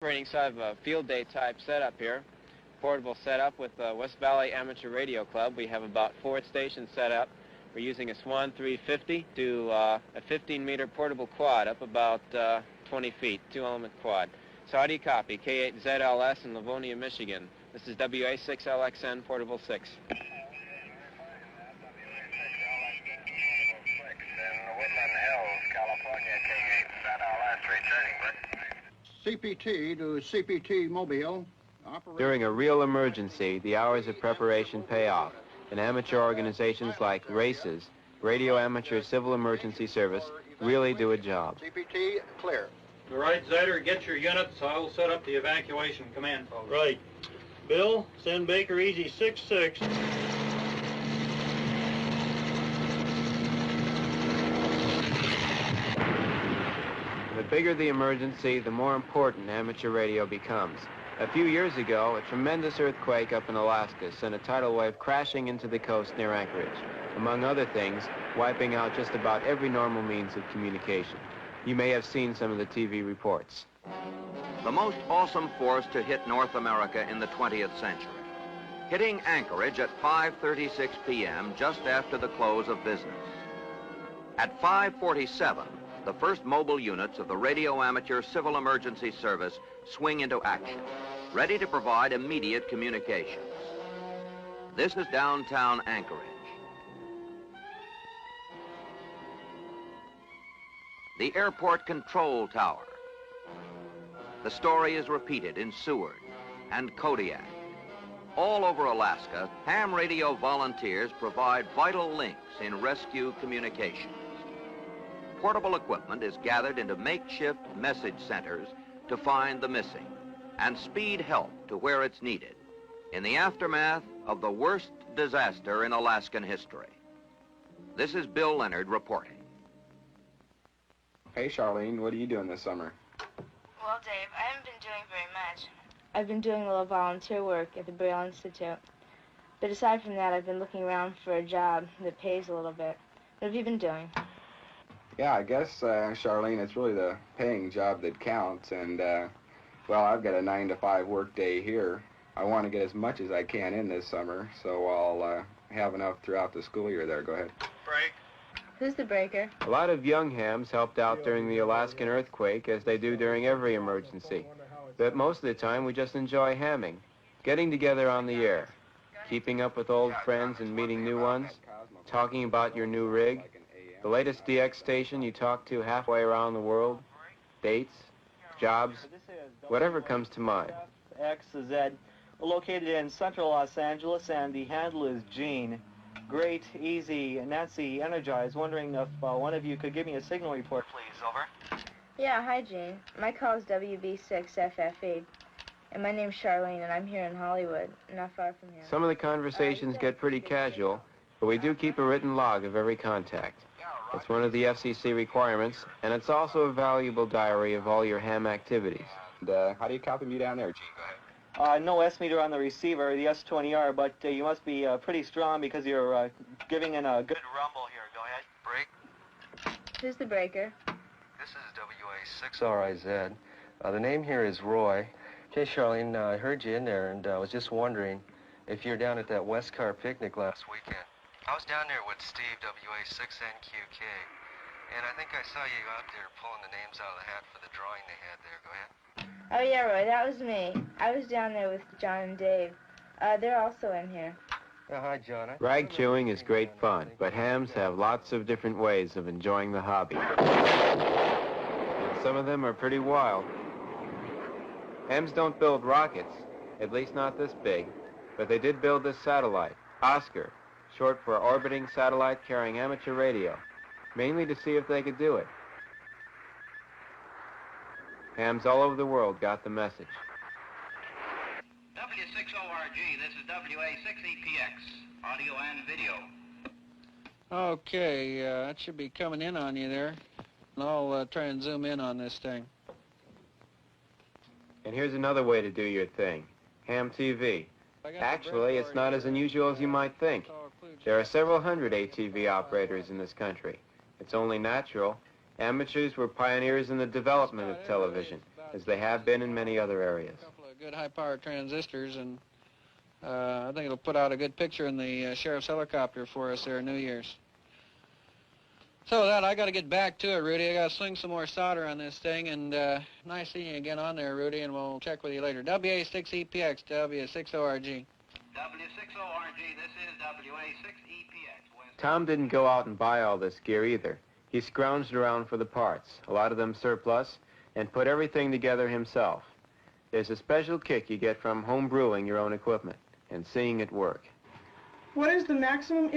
Operating side of a field day type setup here. Portable setup with West Valley Amateur Radio Club. We have about 4 stations set up. We're using a Swan 350 to a 15-meter portable quad up about 20 feet, 2-element quad. So how do you copy? K8ZLS in Livonia, Michigan. This is WA6LXN Portable 6. CPT to CPT Mobile. During a real emergency, the hours of preparation pay off, and amateur organizations like RACES, Radio Amateur Civil Emergency Service, really do a job. CPT clear. All right, Zyder, get your units. I will set up the evacuation command post. Right. Bill, send Baker Easy 66. The bigger the emergency, the more important amateur radio becomes. A few years ago, a tremendous earthquake up in Alaska sent a tidal wave crashing into the coast near Anchorage, among other things, wiping out just about every normal means of communication. You may have seen some of the TV reports. The most awesome force to hit North America in the 20th century, hitting Anchorage at 5:36 p.m. just after the close of business. At 5:47, the first mobile units of the Radio Amateur Civil Emergency Service swing into action, ready to provide immediate communications. This is downtown Anchorage. The airport control tower. The story is repeated in Seward and Kodiak. All over Alaska, ham radio volunteers provide vital links in rescue communications. Portable equipment is gathered into makeshift message centers to find the missing and speed help to where it's needed in the aftermath of the worst disaster in Alaskan history. This is Bill Leonard reporting. Hey, Charlene, what are you doing this summer? Well, Dave, I haven't been doing very much. I've been doing a little volunteer work at the Braille Institute. But aside from that, I've been looking around for a job that pays a little bit. What have you been doing? Yeah, I guess, Charlene, it's really the paying job that counts. And, well, I've got a 9-to-5 work day here. I want to get as much as I can in this summer, so I'll have enough throughout the school year there. Go ahead. Break. Who's the breaker? A lot of young hams helped out during the Alaskan earthquake, as they do during every emergency. But most of the time, we just enjoy hamming, getting together on the air, keeping up with old friends and meeting new ones, talking about your new rig, the latest DX station you talk to halfway around the world, dates, jobs, whatever comes to mind. XZ, located in central Los Angeles, and the handle is Gene. Great, easy, Nancy, energized. Wondering if one of you could give me a signal report, please. Over. Yeah, hi, Gene. My call is WB6FFE. And my name's Charlene, and I'm here in Hollywood, not far from here. Some of the conversations get pretty casual, but we do keep a written log of every contact. It's one of the FCC requirements, and it's also a valuable diary of all your ham activities. And, how do you copy me down there, Gene? Go ahead. No S-meter on the receiver, the S20R, but you must be pretty strong because you're giving in a good rumble here. Go ahead. Break. Who's the breaker? This is WA6RIZ. The name here is Roy. Okay, Charlene, I heard you in there, and I was just wondering if you're down at that Westcar picnic last weekend. I was down there with Steve, WA6NQK, and I think I saw you out there pulling the names out of the hat for the drawing they had there. Go ahead. Oh, yeah, Roy, that was me. I was down there with John and Dave. They're also in here. Hi, John. Rag chewing is great fun, but hams have lots of different ways of enjoying the hobby. Some of them are pretty wild. Hams don't build rockets, at least not this big, but they did build this satellite, Oscar, short for Orbiting Satellite Carrying Amateur Radio, mainly to see if they could do it. Hams all over the world got the message. W6ORG, this is WA6EPX, audio and video. Okay, that should be coming in on you there. I'll try and zoom in on this thing. And here's another way to do your thing, ham TV. Actually, it's not as unusual as you might think. There are several hundred ATV operators in this country. It's only natural. Amateurs were pioneers in the development of television, as they have been in many other areas. A couple of good high-power transistors, and I think it'll put out a good picture in the sheriff's helicopter for us there, New Year's. So with that, I got to get back to it, Rudy. I got to sling some more solder on this thing, and nice seeing you again on there, Rudy, and we'll check with you later. WA6EPX, W6ORG. W6ORG, this is WA6EPX. Tom didn't go out and buy all this gear either. He scrounged around for the parts, a lot of them surplus, and put everything together himself. There's a special kick you get from home brewing your own equipment and seeing it work. What is the maximum